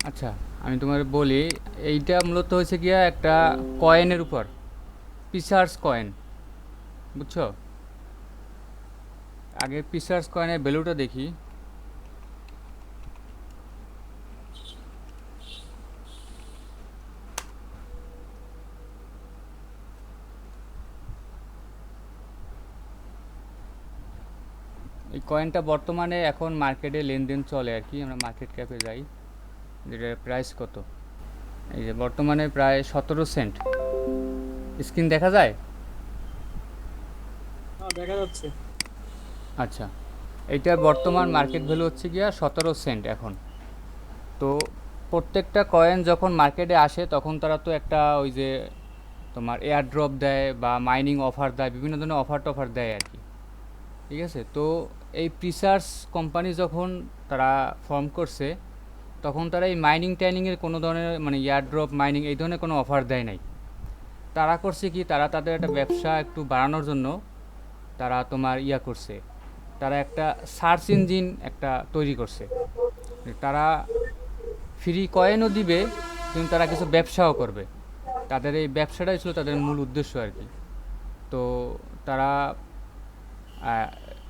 আচ্ছা, আমি তোমার বলি, এইটা মূলত হচ্ছে গিয়া একটা কয়েনের উপর, পিসার্স কয়েন, বুঝছো? আগে পিসার্স কয়েনের ভ্যালুটা দেখি। এই কয়েনটা বর্তমানে এখন মার্কেটে লেনদেন চলে আর কি। আমরা মার্কেট ক্যাপে যাই, যেটার প্রাইস কত। এই যে বর্তমানে প্রায় 17 সেন্ট। স্ক্রিন দেখা যায়? হ্যাঁ, দেখা যাচ্ছে। আচ্ছা, এইটার বর্তমান মার্কেট ভ্যালু হচ্ছে গিয়া 17 সেন্ট এখন। তো প্রত্যেকটা কয়েন যখন মার্কেটে আসে তখন তারা তো একটা ওই যে তোমার এয়ার ড্রপ দেয় বা মাইনিং অফার দেয়, বিভিন্ন ধরনের অফার টফার দেয় আর কি। ঠিক আছে, তো এই প্রিসার্চ কোম্পানি যখন তারা ফর্ম করছে, তখন তারা এই মাইনিং টাইনিংয়ের কোনো ধরনের মানে এয়ার ড্রপ মাইনিং এই ধরনের কোনো অফার দেয় নাই। তারা করছে কি, তারা তাদের একটা ব্যবসা একটু বাড়ানোর জন্য তারা তোমার করছে, তারা একটা সার্চ ইঞ্জিন একটা তৈরি করছে। তারা ফ্রি কয়েনও দিবে, কিন্তু তারা কিছু ব্যবসাও করবে। তাদের এই ব্যবসাটাই ছিল তাদের মূল উদ্দেশ্য আর কি। তো তারা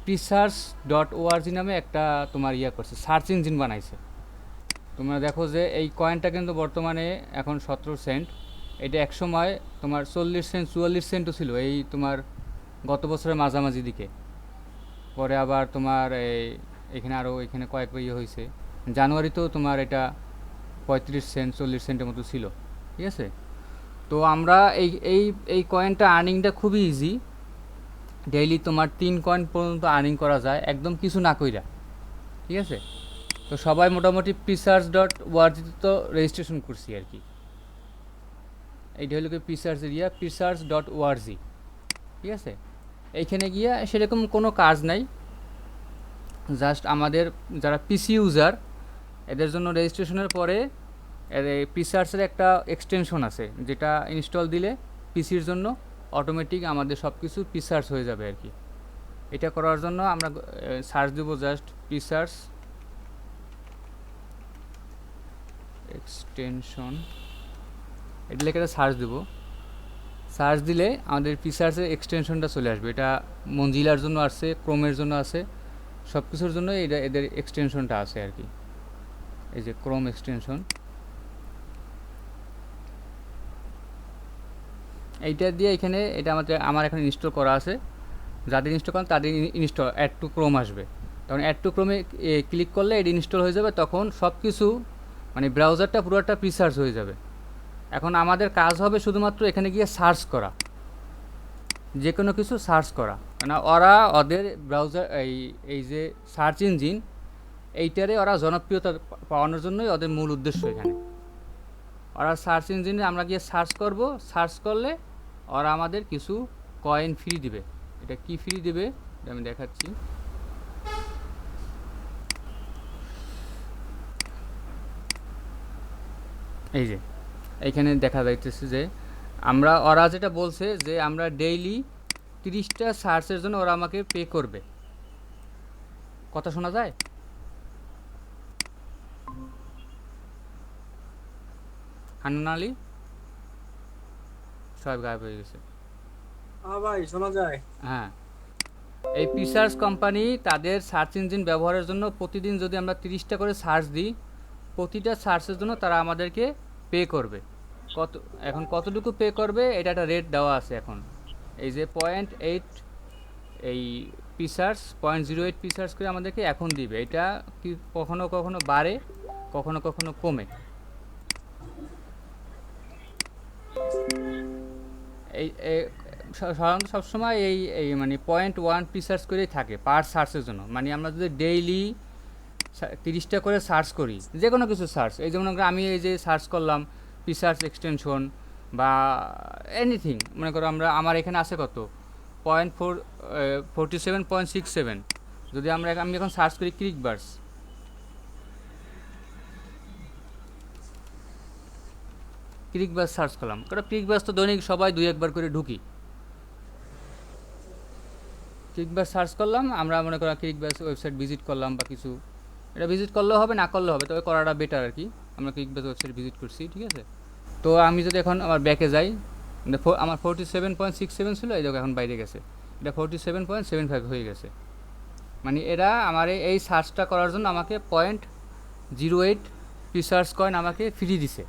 প্রিসার্চ .org নামে একটা তোমার করছে, সার্চ ইঞ্জিন বানাইছে। তোমরা দেখো যে এই কয়েনটা কিন্তু বর্তমানে এখন 17 সেন্ট। এটা এক সময় তোমার 40 সেন্ট 44 সেন্টও ছিল, এই তোমার গত বছরের মাঝামাঝি দিকে। পরে আবার তোমার এখানে আরও এখানে কয়েক হয়েছে, জানুয়ারিতেও তোমার এটা 35 সেন্ট 40 সেন্টের মতো ছিল। ঠিক আছে, তো আমরা এই এই এই কয়েনটা আর্নিংটা খুবই ইজি। ডেইলি তোমার 3 কয়েন পর্যন্ত আর্নিং করা যায় একদম কিছু না কইরা। ঠিক আছে, তো সবাই মোটামুটি প্রিসার্চ তো রেজিস্ট্রেশন করছি আর কি। এইটা হলো কি প্রিসার্চ এরিয়া, প্রিসার্চ.org। ঠিক আছে, এইখানে গিয়া সেরকম কোনো কাজ নাই, জাস্ট আমাদের যারা পিসি ইউজার এদের জন্য রেজিস্ট্রেশনের পরে এর এই প্রিসার্চের একটা এক্সটেনশন আছে, যেটা ইনস্টল দিলে পিসির জন্য অটোমেটিক আমাদের সব কিছু প্রিসার্চ হয়ে যাবে আর কি। এটা করার জন্য আমরা সার্চ দেবো জাস্ট প্রিসার্চ এক্সটেনশন, এটা লিখে সার্চ দেবো। সার্চ দিলে আমাদের প্রিসার্চের এক্সটেনশনটা চলে আসবে। এটা মঞ্জিলার জন্য আছে, ক্রোমের জন্য আছে, সব কিছুর জন্য এটা এদের এক্সটেনশনটা আছে আর কি। এই যে ক্রোম এক্সটেনশন, এইটা দিয়ে এখানে এটা আমার এখানে ইনস্টল করা আছে। যাদের ইনস্টল করেন তাদের ইনস্টল অ্যাড টু ক্রোম আসবে। তখন অ্যাড টু ক্রোমে ক্লিক করলে এটা ইনস্টল হয়ে যাবে, তখন সব কিছু মানে ব্রাউজারটা পুরোটা প্রিসার্চ হয়ে যাবে। এখন আমাদের কাজ হবে শুধুমাত্র এখানে গিয়ে সার্চ করা, যে কোনো কিছু সার্চ করা। মানে ওরা ওদের ব্রাউজার এই যে সার্চ ইঞ্জিন, এইটারে ওরা জনপ্রিয়তা পাওয়ানোর জন্যই ওদের মূল উদ্দেশ্য এখানে। ওরা সার্চ ইঞ্জিনে আমরা গিয়ে সার্চ করব, সার্চ করলে ওরা আমাদের কিছু কয়েন ফ্রি দিবে। এটা কি ফ্রি দিবে এটা আমি দেখাচ্ছি। এই যে এইখানে দেখা যাইতেছে যে ওরা যেটা বলছে যে আমরা ডেইলি 30টা সার্চের জন্য ওরা আমাকে পে করবে। কথা শোনা যায়? হান্নান আলী সব গায়েব হয়ে গেছে। হ্যাঁ ভাই, শোনা যায়। হ্যাঁ, এই প্রিসার্চ কোম্পানি তাদের সার্চ ইঞ্জিন ব্যবহারের জন্য প্রতিদিন যদি আমরা 30টা করে সার্চ দিই, প্রতিটা সার্চের জন্য তারা আমাদেরকে পে করবে। কত, এখন কতটুকু পে করবে এটা একটা রেট দেওয়া আছে এখন। এই যে 0.8, এই পিসার্চ 0.08 পিসার্চ করে আমাদেরকে এখন দিবে। এটা কি কখনো কখনো বাড়ে, কখনো কখনো কমে। এই সাধারণত সবসময় এই এই মানে 0.1 পিসার্চ করেই থাকে পার সার্চের জন্য। মানে আমরা যদি ডেইলি 30টা করে সার্চ করি, যে কোনো কিছু সার্চ, এই যেমন আমি এই যে সার্চ করলাম পিসার্চ এক্সটেনশন বা এনিথিং, মনে করো আমার এখানে আছে কত 47.67। যদি আমি এখন সার্চ করি ক্রিকবাস সার্চ করলাম, কারণ ক্রিকবাস তো দৈনিক সবাই 2-1 বার করে ঢুকি। ক্রিকবাস সার্চ করলাম, আমরা ক্রিকবাস ওয়েবসাইট ভিজিট করলাম বা কিছু, এটা ভিজিট করলেও হবে না করলেও হবে, তবে করাটা বেটার আর কি। আমরা ক্লিকবেজ ওয়েবসাইট ভিজিট করছি, ঠিক আছে। তো আমি যদি এখন আমার ব্যাকে যাই, আমার 47.67 ছিল, এই দেখো এখন বাইরে গেছে, এটা 47.75 হয়ে গেছে। মানে এরা আমার এই সার্চটা করার জন্য আমাকে 0.08 প্রিসার্চ কয়েন আমাকে ফ্রি দিছে।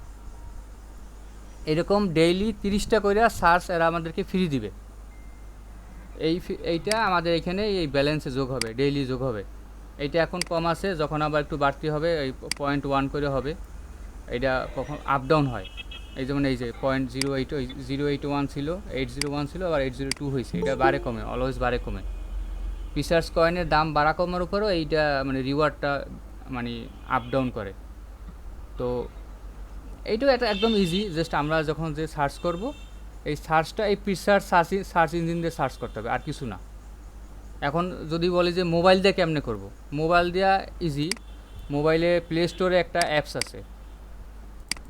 এরকম ডেইলি 30টা করে সার্চ এরা আমাদেরকে ফ্রি দিবে। এইটা আমাদের এখানে এই ব্যালেন্সে যোগ হবে, ডেইলি যোগ হবে। এইটা এখন কম আছে, যখন আবার একটু বাড়তি হবে এই 0.1 করে হবে। এটা কখন আপ ডাউন হয়, এই যেমন এই যে 0.08 081 ছিল, 801 ছিল, আবার 802 হয়েছে। এটা বাড়ে কমে, অলওয়েজ বাড়ে কমে। প্রিসার্চ কয়েনের দাম বাড়া কমার উপরও এইটা মানে রিওয়ার্ডটা মানে আপ ডাউন করে। তো এইটাও একটা একদম ইজি, জাস্ট আমরা যখন যে সার্চ করব, এই সার্চটা এই প্রিসার্চ সার্চ ইঞ্জিন দিয়ে সার্চ করতে হবে, আর কিছু না। এখন যদি বলি যে মোবাইল দিয়ে কেমনে করব, মোবাইল দেওয়া ইজি। মোবাইলে প্লে স্টোরে একটা অ্যাপস আছে,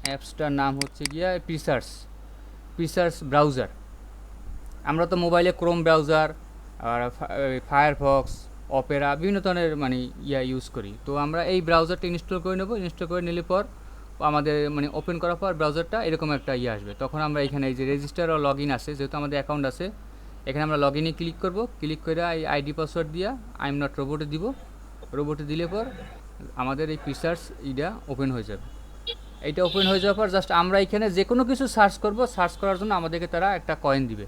অ্যাপসটার নাম হচ্ছে গিয়া প্রিসার্চ ব্রাউজার। আমরা তো মোবাইলে ক্রোম ব্রাউজার আর ফায়ারফক্স, অপেরা, বিভিন্ন ধরনের মানে ইউজ করি। তো আমরা এই ব্রাউজারটা ইনস্টল করে নেব। ইনস্টল করে নিলে পর আমাদের মানে ওপেন করার পর ব্রাউজারটা এরকম একটা আসবে। তখন আমরা এখানে এই যে রেজিস্টার ও লগ ইন আছে, যেহেতু আমাদের অ্যাকাউন্ট আছে, এখানে আমরা লগ ইনে ক্লিক করব। ক্লিক করে এই আইডি পাসওয়ার্ড দিয়া আই এম নট রোবটে দিব। রোবটে দিলে পর আমাদের এই প্রিসার্চ ওপেন হয়ে যাবে। এইটা ওপেন হয়ে যাওয়ার পর জাস্ট আমরা এখানে যে কোনো কিছু সার্চ করব, সার্চ করার জন্য আমাদেরকে তারা একটা কয়েন দিবে,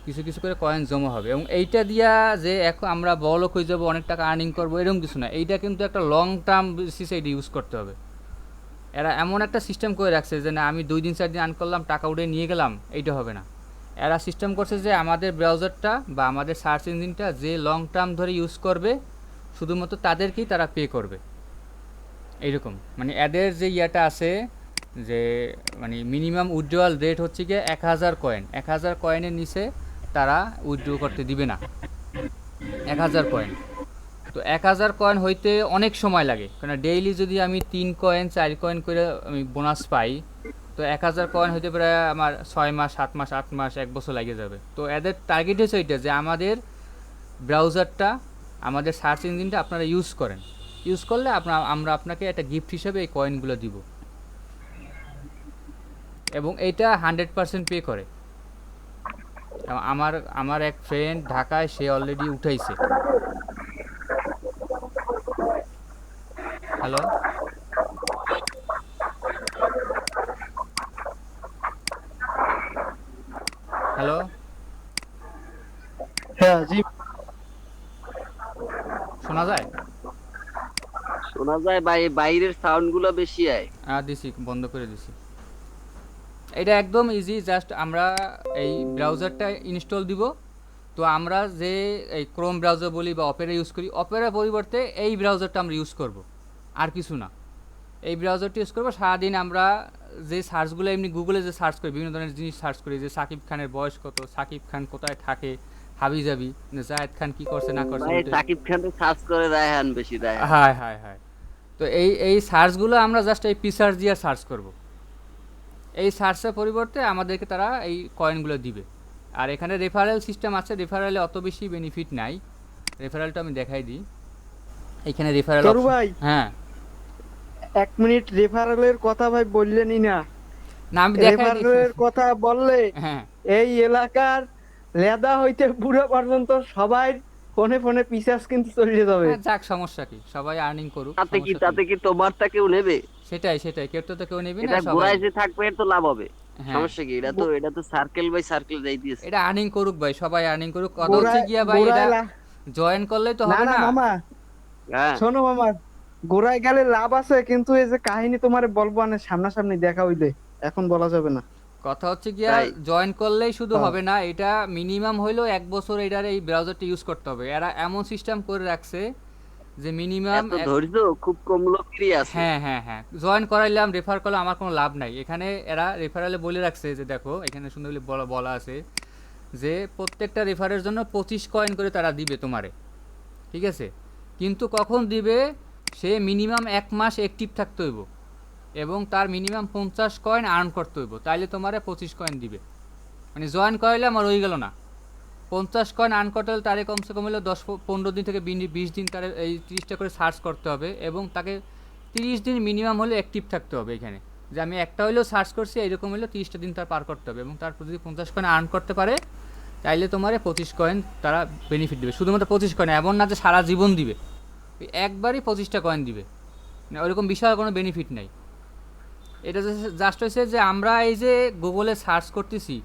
কিছু কিছু করে কয়েন জমা হবে। এবং এইটা দিয়া যে এখন আমরা বড়লোক হয়ে যাবো, অনেক টাকা আর্নিং করবো, এরকম কিছু না। এইটা কিন্তু একটা লং টার্ম বেসিসে এটা ইউজ করতে হবে। এরা এমন একটা সিস্টেম করে রাখছে যে না আমি 2 দিন 4 দিন আর্ন করলাম, টাকা উঠে নিয়ে গেলাম, এইটা হবে না। এরা সিস্টেম করছে যে আমাদের ব্রাউজারটা বা আমাদের সার্চ ইঞ্জিনটা যে লং টার্ম ধরে ইউজ করবে, শুধুমাত্র তাদেরকেই তারা পে করবে। এইরকম মানে এদের যে আছে যে মানে মিনিমাম উইথড্রয়াল রেট হচ্ছে গিয়ে 1000 কয়েন। 1000 কয়েনের নিচে তারা উইথড্র করতে দিবে না। 1000 কয়েন, তো 1000 কয়েন হইতে অনেক সময় লাগে, কারণ ডেইলি যদি আমি 3 কয়েন 4 কয়েন করে আমি বোনাস পাই, তো 1000 কয়েন হইতে প্রায় আমার 6 মাস 7 মাস 8 মাস 1 বছর লাগে যাবে। তো এদের টার্গেট হচ্ছে এইটা যে আমাদের ব্রাউজারটা, আমাদের সার্চ ইঞ্জিনটা আপনারা ইউজ করেন, ইউজ করলে আমরা আপনাকে একটা গিফট হিসেবে এই কয়েনগুলো দিব। এবং এইটা 100% পে করে। আমার আমার এক ফ্রেন্ড ঢাকায়, সে অলরেডি উঠাইছে। হ্যালো, হ্যালো, হ্যাঁ জি, শোনা যায়? শোনা যায় ভাই, বাইরের সাউন্ড গুলো বেশি আয়। দিছি, বন্ধ করে দিছি। এটা একদম ইজি, জাস্ট আমরা এই ব্রাউজারটা ইনস্টল দিব। তো আমরা যে এই ক্রোম ব্রাউজার বলি বা অপেরা ইউজ করি, অপেরার পরিবর্তে এই ব্রাউজারটা আমরা ইউজ করব, আর কিছু না। এই ব্রাউজারটি ইউজ করবো। সারাদিন আমরা যে সার্চগুলো এমনি গুগলে যে সার্চ করি, বিভিন্ন ধরনের জিনিস সার্চ করি, যে সাকিব খানের বয়স কত, সাকিব খান কোথায় থাকে, হাবি যাবি, জায়েদ খান কি করছে না করছে, ভাই সাকিব খান সার্চ করে রায়হান বেশি রায়হান। হায় হায় হায়। তো এই সার্চগুলো আমরা জাস্ট এই প্রিসার্চ দিয়ে সার্চ করব। এই সার্চের পরিবর্তে আমাদেরকে তারা এই কয়েনগুলো দিবে। আর এখানে রেফারেল সিস্টেম আছে, রেফারেলে অত বেশি বেনিফিট নাই। রেফারেলটা আমি দেখাই দিই। এখানে রেফারেল, ভাই হ্যাঁ 1 মিনিট রেফারেলের কথা ভাই বললেনই না। না আমি দেখাই দিই। রেফারেলের কথা বললে হ্যাঁ, এই এলাকার লেদা হইতে বুড়ো পর্যন্ত সবাই ফোনে ফোনে পিসাস কিন্তু চলে যাবে। যাক সমস্যা কি, সবাই আর্নিং করুক, তাতে কি তোমারটা কেউ নেবে? সেটাই কেউ তো কেউ নেবে না, এটা সবাই ঘোরায় যে থাকবে এর তো লাভ হবে। হ্যাঁ, সমস্যা কি? এটা তো সার্কেল বাই সার্কেল যাই দিয়েছে। এটা আর্নিং করুক ভাই, সবাই আর্নিং করুক। কথা হচ্ছে গিয়া ভাই, এটা জয়েন করলেই তো না হবে না না। মামা, হ্যাঁ শোনো মামা, গোড়ায় গেলে লাভ আছে, কিন্তু এই যে কাহিনী তোমারে বলবো না, সামনাসামনি দেখা হইলে এখন বলা যাবে না। কথা হচ্ছে গিয়া তাই জয়েন করলেই শুধু হ্যাঁ। হবে না, এটা মিনিমাম হইলেও 1 বছর এটার এই ব্রাউজারটা ইউজ করতে হবে। এরা এমন সিস্টেম করে রাখছে যে মিনিমাম, এত ধৈর্য খুব কম লোকেরই আছে। হ্যাঁ হ্যাঁ হ্যাঁ, জয়েন করাইলাম, রেফার করলাম, আমার কোনো লাভ নাই। এখানে এরা রেফারেলে বলে রাখছে যে দেখো এখানে সুন্দর বলা আছে যে প্রত্যেকটা রেফারের জন্য 25 কয়েন করে তারা দিবে তোমারে, ঠিক আছে। কিন্তু কখন দিবে, সে মিনিমাম 1 মাস অ্যাক্টিভ থাকতে হইব এবং তার মিনিমাম 50 কয়েন আর্ন করতে হইব, তাইলে তোমারে 25 কয়েন দিবে। মানে জয়েন করাইলে আমার হয়ে গেল না, 50 কয়েন আর্ন করতে হলে তারে কমসে কম হলে 10-15 দিন থেকে 20 দিন তার এই 30টা করে সার্চ করতে হবে এবং তাকে 30 দিন মিনিমাম হলে অ্যাক্টিভ থাকতে হবে এখানে, যে আমি একটা হলেও সার্চ করছি এরকম হলেও 30টা দিন তার পার করতে হবে, এবং তারপর যদি 50 কয়েন আর্ন করতে পারে তাইলে তোমার 25 কয়েন তারা বেনিফিট দেবে। শুধুমাত্র 25 কয়েন, এমন না যে সারা জীবন দিবে, একবারই 25টা কয়েন দিবে, না ওইরকম বিশাল কোনো বেনিফিট নাই। এটা জাস্ট হয়েছে যে আমরা এই যে গুগলে সার্চ করতেছি,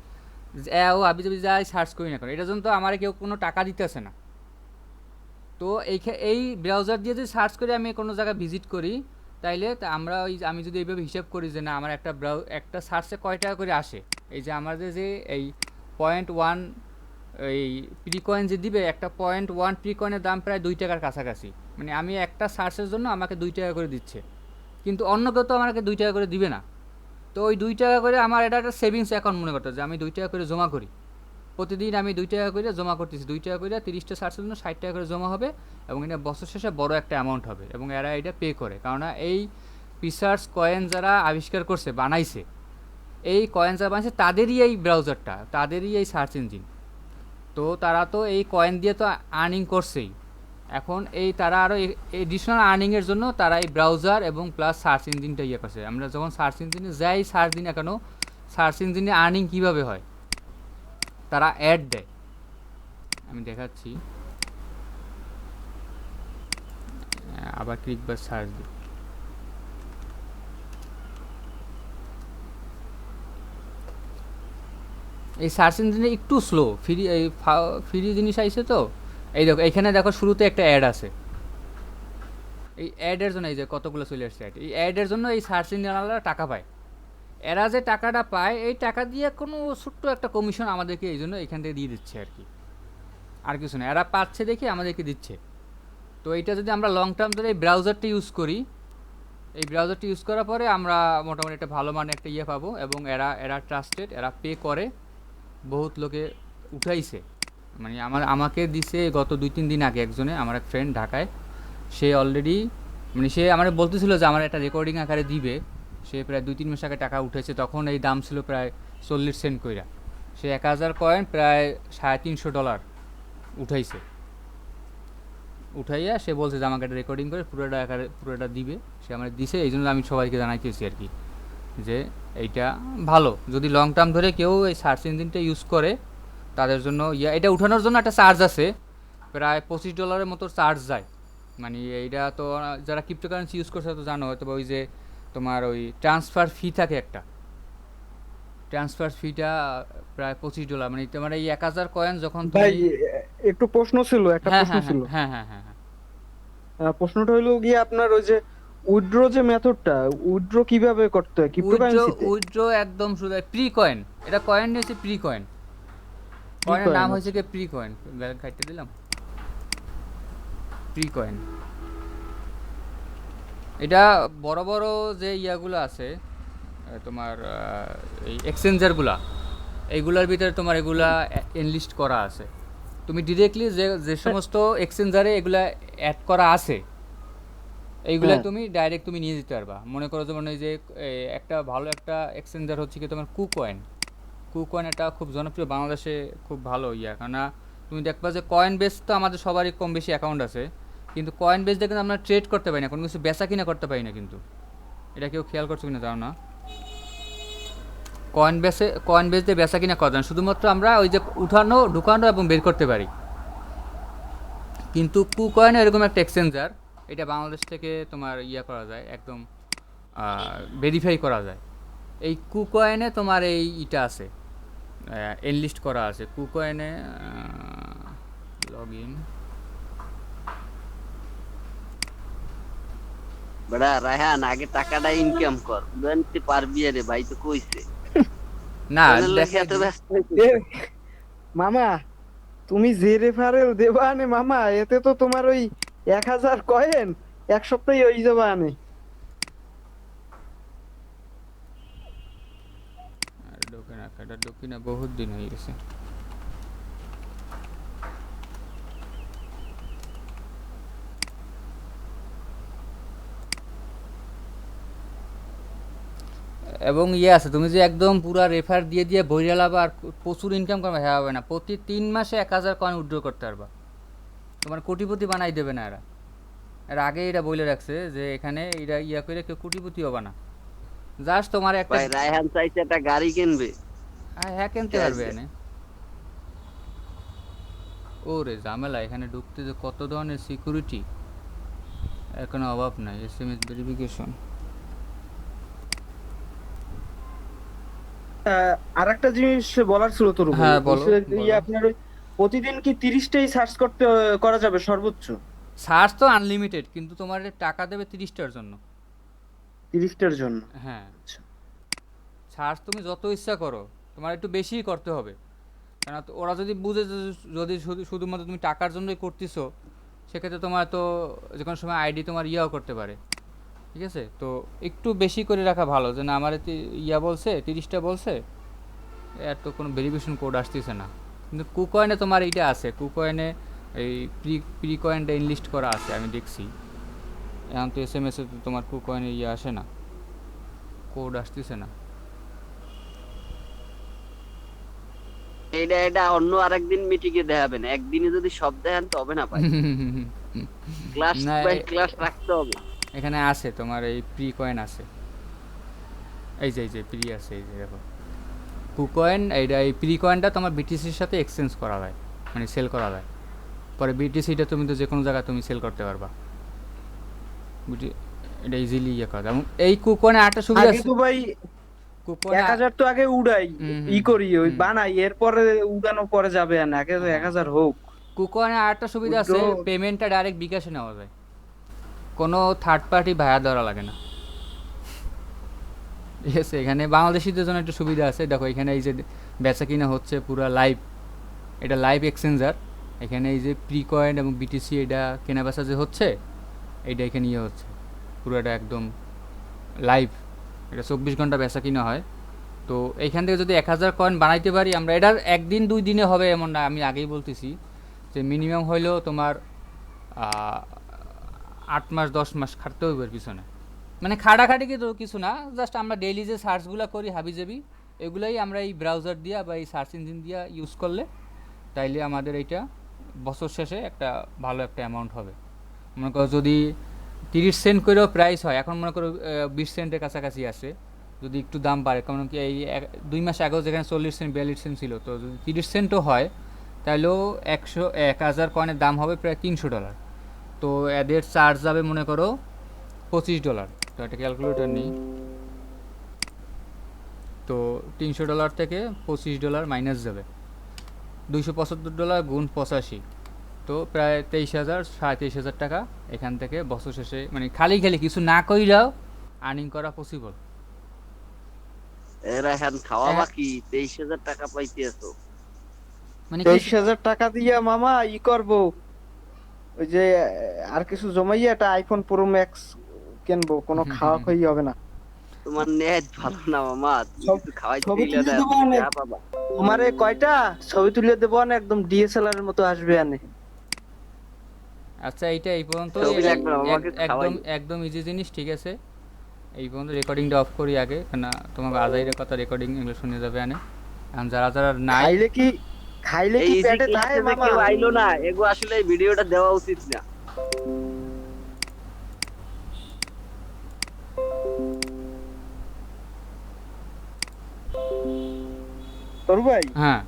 ও আবি যাবি যাই সার্চ করি না, কারণ এটার জন্য তো আমার কেউ কোনো টাকা দিতেছে না। তো এই ব্রাউজার দিয়ে যদি সার্চ করে আমি কোনো জায়গায় ভিজিট করি, তাইলে আমরা আমি যদি এইভাবে হিসাব করি যে না আমার একটা সার্চে কয় টাকা করে আসে, এই যে আমাদের যে এই 0.1 এই প্রিকয়েন যে দিবে, একটা 0.1 প্রিকয়েনের দাম প্রায় 2 টাকার কাছাকাছি, মানে আমি একটা সার্চের জন্য আমাকে 2 টাকা করে দিচ্ছে, কিন্তু অন্য কেউ তো আমাকে 2 টাকা করে দিবে না। তো ওই 2 টাকা করে আমার এটা একটা সেভিংস অ্যাকাউন্ট মনে করতে, যে আমি 2 টাকা করে জমা করি, প্রতিদিন আমি 2 টাকা করে জমা করতেছি, 2 টাকা করে 30টা সার্চের জন্য 60 টাকা করে জমা হবে, এবং এটা বছর শেষে বড় একটা অ্যামাউন্ট হবে, এবং এরা এটা পে করে। কারণ এই প্রিসার্চ কয়েন যারা আবিষ্কার করছে, বানাইছে, এই কয়েন যারা বানাইছে তাদেরই এই ব্রাউজারটা, তাদেরই এই সার্চ ইঞ্জিন, তো তারা তো এই কয়েন দিয়ে তো আর্নিং করছেই। এখন এই তারা আরও এডিশনাল আর্নিংয়ের জন্য তারা এই ব্রাউজার এবং প্লাস সার্চ ইঞ্জিনটা ইয়ে করছে। আমরা যখন সার্চ ইঞ্জিনে যাই, সার্চ দিই না কেন, সার্চ ইঞ্জিনে আর্নিং কীভাবে হয়, তারা অ্যাড দেয়, আমি দেখাচ্ছি, আবার ক্লিক বা সার্চ দিই। এই সার্চ ইঞ্জিনে একটু স্লো, ফ্রি জিনিস আইছে তো। এই দেখো এখানে দেখো শুরুতে একটা অ্যাড আছে, এই অ্যাডের জন্য এই যে কতগুলো চলে আসছে অ্যাড, এই অ্যাডের জন্য এই সার্চ ইঞ্জিনওয়ালারা টাকা পায়। এরা যে টাকাটা পায়, এই টাকা দিয়ে কোনো ছোট্ট একটা কমিশন আমাদেরকে এই জন্য এখান থেকে দিয়ে দিচ্ছে আর কি, আর কিছু না, এরা পাচ্ছে দেখে আমাদেরকে দিচ্ছে। তো এইটা যদি আমরা লং টার্ম ধরে এই ব্রাউজারটা ইউজ করি, এই ব্রাউজারটা ইউজ করার পরে আমরা মোটামুটি একটা ভালো মানের একটা ইয়ে পাবো, এবং এরা ট্রাস্টেড, এরা পে করে, বহুত লোকে উঠাইছে, মানে আমাকে দিছে গত 2-3 দিন আগে একজনে, আমার এক ফ্রেন্ড ঢাকায়, সে অলরেডি মানে সে আমার বলতেছিল যে আমার একটা রেকর্ডিং আকারে দিবে, সে প্রায় 2-3 মাস আগে টাকা উঠেছে, তখন এই দাম ছিল প্রায় 40 সেন্ট কইরা, সে 1000 কয়েন প্রায় $350 উঠাইছে, উঠাইয়া সে বলছে যে আমাকে একটা রেকর্ডিং করে পুরোটা দিবে, সে আমার দিছে। এই জন্য আমি সবাইকে জানাইতেছি আর কি, যে এইটা ভালো, যদি লং টার্ম ধরে কেউ এই সার্চ ইঞ্জিনটা ইউজ করে তাদের জন্য এটা উঠানোর জন্য একটা চার্জ আছে, প্রায় $25 মতো চার্জ যায়, মানে এইটা তো যারা ক্রিপ্টোকারেন্সি ইউজ করছে তো জানো হয়তো, ওই যে তোমার ওই ট্রান্সফার ফি থাকে একটা, ট্রান্সফার ফিটা প্রায় $25, মানে তোমার এই 1000 কয়েন যখন ভাই তুমি একটু প্রশ্ন ছিল, একটা হ্যাঁ প্রশ্ন হ্যাঁ ছিল। হ্যাঁ হ্যাঁ হ্যাঁ হ্যাঁ প্রশ্নটা হলো গিয়ে আপনার ওই যে উইথড্র যে মেথডটা, উইথড্র কিভাবে করতে হয় ক্রিপ্টোকারেন্সিতে? উইথড্র একদম শুধু প্রি কয়েন, এটা কয়েন নিয়ে হচ্ছে প্রি কয়েন, কয়েনের নাম হয়েছে কি প্রি কয়েন, ব্যালেন্স কাটতে দিলাম, প্রি কয়েন। এটা বড় বড় যে ইয়াগুলো আছে তোমার এই এক্সচেঞ্জারগুলা, এইগুলার ভিতরে তোমার এগুলা এনলিস্ট করা আছে, তুমি ডিরেক্টলি যে সমস্ত এক্সচেঞ্জারে এগুলা অ্যাড করা আছে এইগুলা তুমি ডাইরেক্ট তুমি নিয়ে যেতে পারবা। মনে করো যেমন এই যে একটা ভালো একটা এক্সচেঞ্জার হচ্ছে কি তোমার কুকয়েন, এটা খুব জনপ্রিয় বাংলাদেশে, খুব ভালো কারণ তুমি দেখবা যে কয়েন বেস তো আমাদের সবারই কম বেশি অ্যাকাউন্ট আছে, কিন্তু কয়েন বেস দিয়ে কিন্তু আমরা ট্রেড করতে পারি না, কোনো কিছু বেচা কিনা করতে পারি না, কিন্তু এটা কেউ খেয়াল করছো কিনা জানো না, কয়েন বেস দিয়ে বেচা কিনা করা যায় না, শুধুমাত্র আমরা ওই যে ঢুকানো এবং বের করতে পারি। কিন্তু কুকয়েন এরকম একটা এক্সচেঞ্জার, এটা বাংলাদেশ থেকে তোমার করা যায়, একদম ভেরিফাই করা যায়। এই কুকয়েনে তোমার এইটা আছে, এনলিস্ট করা আছে কুকয়েনে, লগ ইন। বড়া রায়হান, আগে টাকাটা ইনকাম কর, জানতে পারবি রে ভাই, তো কইছে না এত ব্যস্ত মামা তুমি যে রেফারেল দেবা আনে মামা, এতে তো তোমার ওই 1000 কয়েন এক সপ্তাহে হয়ে যাবে আনে। ঢোকে না বহুত দিন হয়ে গেছে। এবং আছে তুমি যে একদম পুরা রেফার দিয়ে দিয়ে বইরা লাবা আর প্রচুর ইনকাম করবে, হ্যাঁ হবে না, প্রতি 3 মাসে 1000 কয়েন উইথড্র করতে পারবা, তোমার কোটিপতি বানাই দেবে না এরা। এর আগে এটা বলে রাখছে যে এখানে এটা ইয়া করে কেউ কোটিপতি হবে না, জাস্ট তোমার একটা ভাই রায়হান চাইছে একটা গাড়ি কিনবে। হ্যাঁ কিনতে ক্যাশ পারবে দিয়ে। এনে। ওরে ঝামেলা, এখানে ঢুকতে যে কত ধরনের সিকিউরিটি, এখন অভাব নাই। SMS verification. আরেকটা জিনিস বলার ছিল তোর ভাই, হ্যাঁ বলো বলছে যে বলো। আপনার ওই প্রতিদিন কি 30টাই সার্চ করতে করা যাবে সর্বোচ্চ? সার্চ তো আনলিমিটেড, কিন্তু তোমার টাকা দেবে 30টার জন্য। 30টার জন্য? হ্যাঁ, আচ্ছা। সার্চ তুমি যত ইচ্ছা করো, তোমার একটু বেশিই করতে হবে। কেন ওরা যদি বুঝে যে যদি শুধুমাত্র তুমি টাকার জন্যই করতেছো, সেক্ষেত্রে তোমার তো যে কোনো সময় আইডি তোমার ইয়াও করতে পারে। ঠিক আছে, তো একটু বেশি করে রাখা ভালো, যে না আমার ইয়া বলছে 30টা বলছে, এর তো কোনো ভেরিফিকেশন কোড আসতেছে না। কিন্তু কুকয়েনে তোমার এইটা আছে, কুকয়েনে এই প্রি কয়েনটা ইনলিস্ট করা আছে, আমি দেখছি। এখন তো SMS এ তো তোমার কুকয়েনে ইয়ে আসে না, কোড আসতেছে না। এটা অন্য আরেকদিন মিটিংয়ে দেখাবেন, একদিনে যদি সব দেখেন তবে না ভাই। ক্লাস না বাই ক্লাস রাখতে হবে। এখানে আছে তোমার এই প্রি কয়েন আছে, এই যে প্রি আছে, এই যে দেখো কুকয়েন। এইটা এই প্রি কয়েনটা তোমার বিটিসির সাথে এক্সচেঞ্জ করা যায়, মানে সেল করা যায়। পরে বিটিসিটা তুমি তো যে কোনো জায়গায় তুমি সেল করতে পারবা। এটা ইজিলি ইয়ে করা যায়। এবং এই কুকয়েনে আরেকটা সুবিধা আগে আছে। তো ভাই কুকয়েনে 1000 তো আগে উড়াই, ই করি ওই হুম। বানাই, এরপরে উড়ানো পরে যাবে না, আগে তো হ্যাঁ, 1000 হোক। কুকয়েনে আরেকটা সুবিধা আছে, উইথড্র। পেমেন্টটা ডাইরেক্ট বিকাশে নেওয়া যায়, কোনো থার্ড পার্টি ভাড়া দেওয়া লাগে না। ঠিক আছে, এখানে বাংলাদেশিদের জন্য একটা সুবিধা আছে। দেখো এখানে এই যে বেচা কিনা হচ্ছে পুরো লাইভ, এটা লাইভ এক্সচেঞ্জার। এখানে এই যে প্রি কয়েন এবং বিটিসি এটা কেনা বেচা যে হচ্ছে, এইটা এখানে ইয়ে হচ্ছে পুরোটা একদম লাইভ। এটা 24 ঘন্টা বেচা কিনা হয়। তো এইখান থেকে যদি 1000 কয়েন বানাইতে পারি আমরা, এটার একদিন 2 দিনে হবে এমন না, আমি আগেই বলতেছি যে মিনিমাম হইলেও তোমার 8 মাস 10 মাস খাটতে হইব এর পিছনে। মানে খাটাখাটি কিন্তু কিছু না, জাস্ট আমরা ডেইলি যে সার্চগুলো করি হাবিজাবি, এগুলোই আমরা এই ব্রাউজার দিয়া বা এই সার্চ ইঞ্জিন দিয়া ইউজ করলে, তাইলে আমাদের এইটা বছর শেষে একটা ভালো একটা অ্যামাউন্ট হবে। মনে করো যদি 30 সেন্ট করেও প্রাইস হয়, এখন মনে করো 20 সেন্টের কাছাকাছি আসে। যদি একটু দাম বাড়ে, কারণ কি এই 2 মাস আগেও যেখানে 40 সেন্ট 42 সেন্ট ছিল, তো যদি 30 সেন্টও হয়, তাহলেও 1000 কয়েনের দাম হবে প্রায় $300। তো এদের চার্জ যাবে মনে করো $25। তো একটা ক্যালকুলেটর নিই। তো $300 থেকে $25 মাইনাস যাবে, $275 গুণ 85, তো প্রায় 23,000 23,000 টাকা এখান থেকে বছর শেষে, মানে খালি খালি কিছু না কইরাও আর্নিং করা পসিবল। রায়হান খাওয়া বাকি 23,000 টাকা পাইতেছো। মানে 23,000 টাকা দিয়া মামা ই করবো, ওই যে আর কিছু জমাইয়া একটা আইফোন প্রো ম্যাক্স কিনবো, কোনো খাওয়া খাই হবে না। তোমার নেট ভালো না মামা, তুমি সব কিছু খাওয়াইতে ছবি দিলে তুলে না, দেবো তুমি অনেক, যা পাবা। তোমারে কয়টা ছবি তুলে দেবো না, একদম DSLR এর মতো আসবে আনে। আচ্ছা এইটা এই পর্যন্ত, ছবি লাগবে না, আমাকে একদম খাওয়াইও। একদম ইজি জিনিস। ঠিক আছে, এই পর্যন্ত রেকর্ডিংটা অফ করি আগে, কেন তোমাকে আজাইরের কথা রেকর্ডিং এগুলো শুনে যাবে আনে। এখন যারা যারা নাই, খাইলে এই কি ইজি পেটে যায় ক্লাসে যে মামা? কেউ আইলো না, এগো আসলে এই ভিডিওটা দেওয়া উচিত না। তোর ভাই হ্যাঁ